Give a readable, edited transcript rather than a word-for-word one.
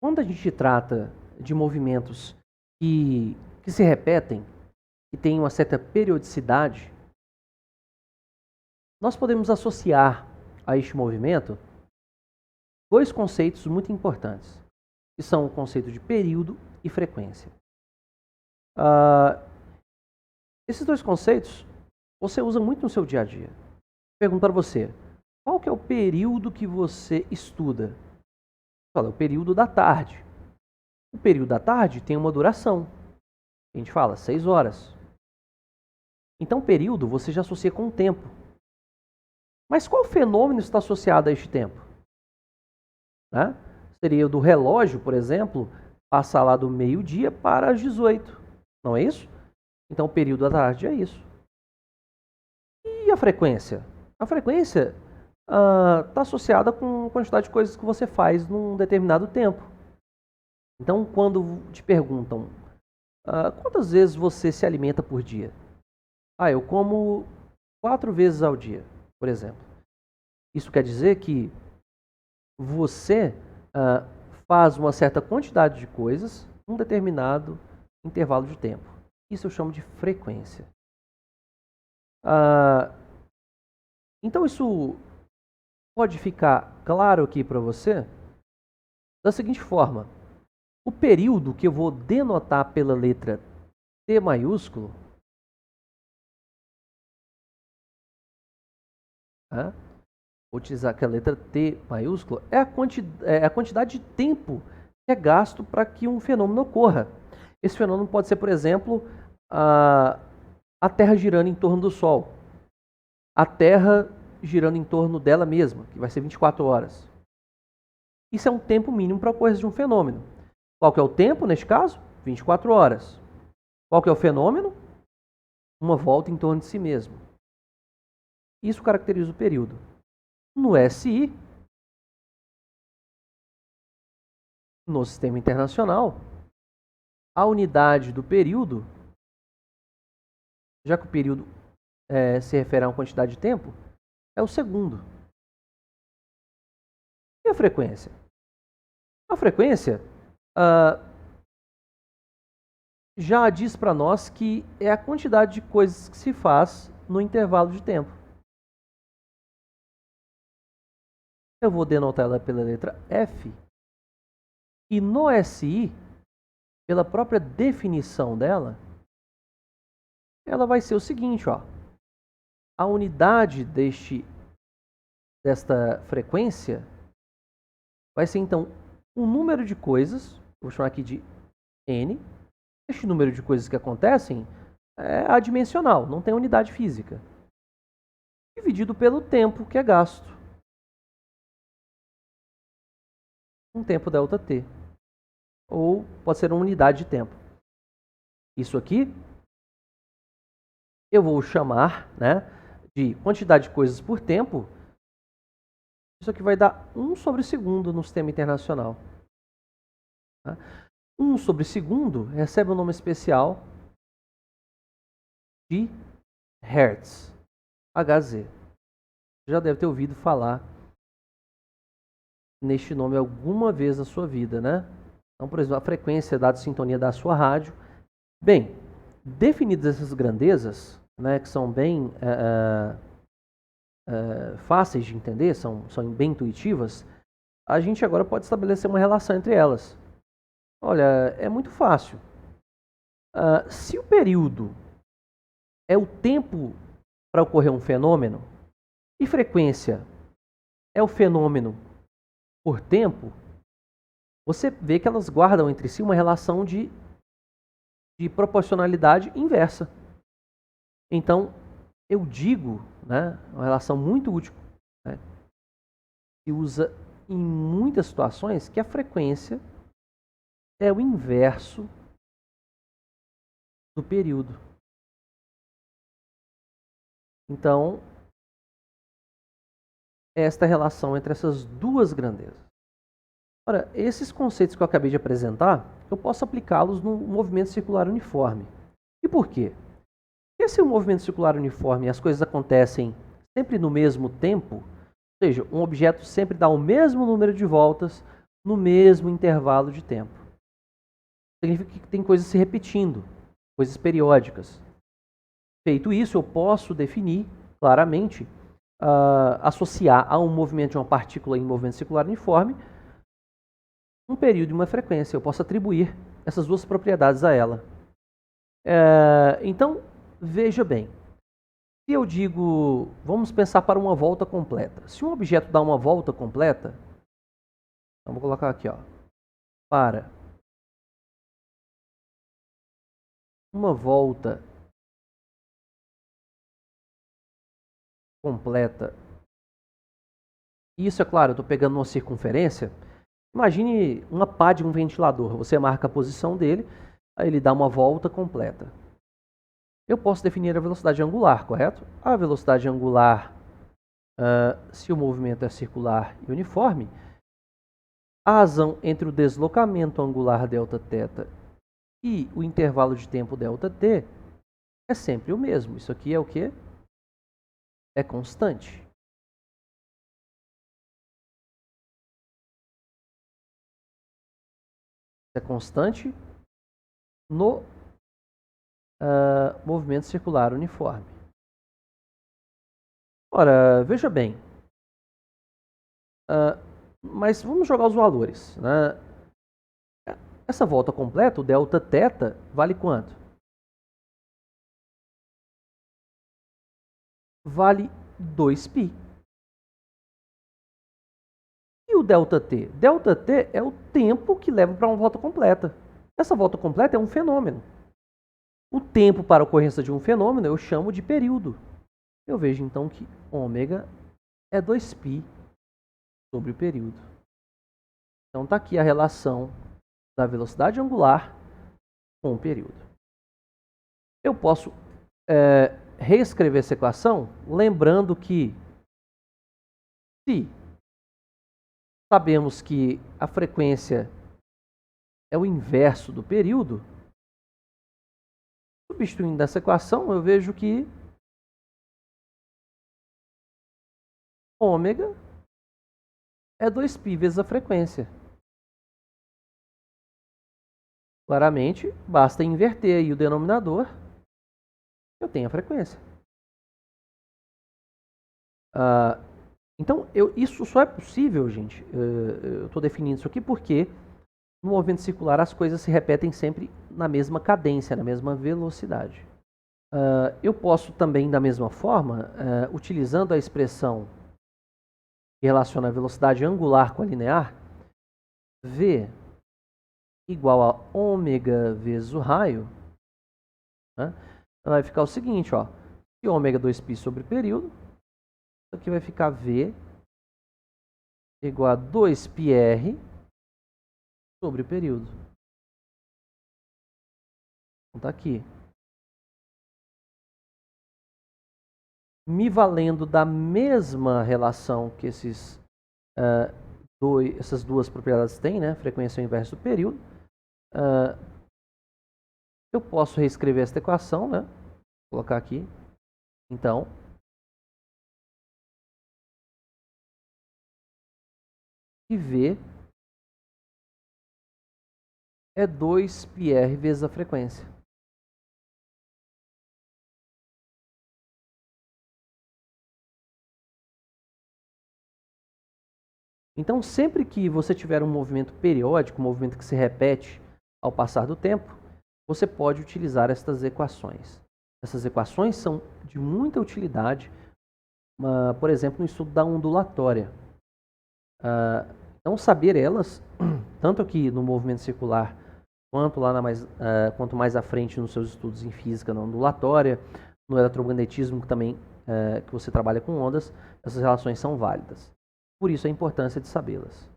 quando a gente trata de movimentos que se repetem, que têm uma certa periodicidade, nós podemos associar a este movimento dois conceitos muito importantes, que são o conceito de período e frequência. Esses dois conceitos você usa muito no seu dia a dia. Pergunto para você, qual que é o período que você estuda? Fala, é o período da tarde. O período da tarde tem uma duração. A gente fala 6 horas. Então, período você já associa com o tempo. Mas qual fenômeno está associado a este tempo? Né? Seria o do relógio, por exemplo, passar lá do meio-dia para as 18. Não é isso? Então, o período da tarde é isso. E a frequência? A frequência está associada com a quantidade de coisas que você faz num determinado tempo. Então, quando te perguntam quantas vezes você se alimenta por dia? Eu como 4 vezes ao dia, por exemplo. Isso quer dizer que você faz uma certa quantidade de coisas num determinado intervalo de tempo. Isso eu chamo de frequência. Então, isso pode ficar claro aqui para você da seguinte forma. O período que eu vou denotar pela letra T maiúsculo, vou utilizar aquela letra T maiúsculo, é a quantidade de tempo que é gasto para que um fenômeno ocorra. Esse fenômeno pode ser, por exemplo, a Terra girando em torno do Sol. A Terra girando em torno dela mesma, que vai ser 24 horas. Isso é um tempo mínimo para a ocorrência de um fenômeno. Qual que é o tempo, neste caso? 24 horas. Qual que é o fenômeno? Uma volta em torno de si mesmo. Isso caracteriza o período. No SI, no Sistema Internacional, a unidade do período, já que o período se refere a uma quantidade de tempo, é o segundo. E a frequência? A frequência já diz para nós que é a quantidade de coisas que se faz no intervalo de tempo. Eu vou denotar ela pela letra F. E no SI, pela própria definição dela, ela vai ser o seguinte, a unidade desta frequência vai ser, então, um número de coisas, vou chamar aqui de N. Este número de coisas que acontecem é adimensional, não tem unidade física. Dividido pelo tempo que é gasto. Um tempo delta T. Ou pode ser uma unidade de tempo. Isso aqui eu vou chamar de quantidade de coisas por tempo. Isso aqui vai dar 1 sobre segundo no Sistema Internacional. 1 sobre segundo recebe um nome especial de Hertz. HZ. Você já deve ter ouvido falar neste nome alguma vez na sua vida, né? Então, por exemplo, a frequência dada sintonia da sua rádio. Bem, definidas essas grandezas, que são bem fáceis de entender, são bem intuitivas, a gente agora pode estabelecer uma relação entre elas. Olha, é muito fácil. Se o período é o tempo para ocorrer um fenômeno e frequência é o fenômeno por tempo, você vê que elas guardam entre si uma relação de proporcionalidade inversa. Então, eu digo, uma relação muito útil, que usa em muitas situações, que a frequência é o inverso do período. Então, esta relação entre essas duas grandezas. Ora, esses conceitos que eu acabei de apresentar, eu posso aplicá-los no movimento circular uniforme. E por quê? Porque se o movimento circular uniforme as coisas acontecem sempre no mesmo tempo, ou seja, um objeto sempre dá o mesmo número de voltas no mesmo intervalo de tempo. Significa que tem coisas se repetindo, coisas periódicas. Feito isso, eu posso definir claramente, associar a um movimento de uma partícula em movimento circular uniforme um período e uma frequência. Eu posso atribuir essas duas propriedades a ela. Então, veja bem. Se eu digo, vamos pensar para uma volta completa. Se um objeto dá uma volta completa, então vou colocar aqui, para uma volta completa. Isso, é claro, eu estou pegando uma circunferência. Imagine uma pá de um ventilador. Você marca a posição dele, aí ele dá uma volta completa. Eu posso definir a velocidade angular, correto? A velocidade angular, se o movimento é circular e uniforme, a razão entre o deslocamento angular Δθ e o intervalo de tempo ΔT é sempre o mesmo. Isso aqui é o quê? É constante. É constante no movimento circular uniforme. Ora, veja bem. Mas vamos jogar os valores, né? Essa volta completa, o Δθ, vale quanto? Vale 2π. E o ΔT? ΔT é o tempo que leva para uma volta completa. Essa volta completa é um fenômeno. O tempo para a ocorrência de um fenômeno eu chamo de período. Eu vejo então que ômega é 2π sobre o período. Então está aqui a relação da velocidade angular com o período. Eu posso reescrever essa equação lembrando que se sabemos que a frequência é o inverso do período, substituindo essa equação, eu vejo que ômega é 2π vezes a frequência. Claramente, basta inverter aí o denominador, eu tenho a frequência. Então, isso só é possível, gente, eu estou definindo isso aqui porque no movimento circular as coisas se repetem sempre na mesma cadência, na mesma velocidade. Eu posso também, da mesma forma, utilizando a expressão que relaciona a velocidade angular com a linear, V igual a ômega vezes o raio, né? Então vai ficar o seguinte, se ômega 2π sobre período, isso aqui vai ficar V igual a 2πr sobre o período. Então tá aqui. Me valendo da mesma relação que essas duas propriedades têm, né? Frequência inversa do período. Eu posso reescrever esta equação, né? Vou colocar aqui. Então, e V é 2πr vezes a frequência. Então, sempre que você tiver um movimento periódico, um movimento que se repete ao passar do tempo, você pode utilizar estas equações. Essas equações são de muita utilidade, por exemplo, no estudo da ondulatória. Então, saber elas, tanto aqui no movimento circular, quanto mais à frente nos seus estudos em física na ondulatória, no eletromagnetismo também, que você trabalha com ondas, essas relações são válidas. Por isso a importância de sabê-las.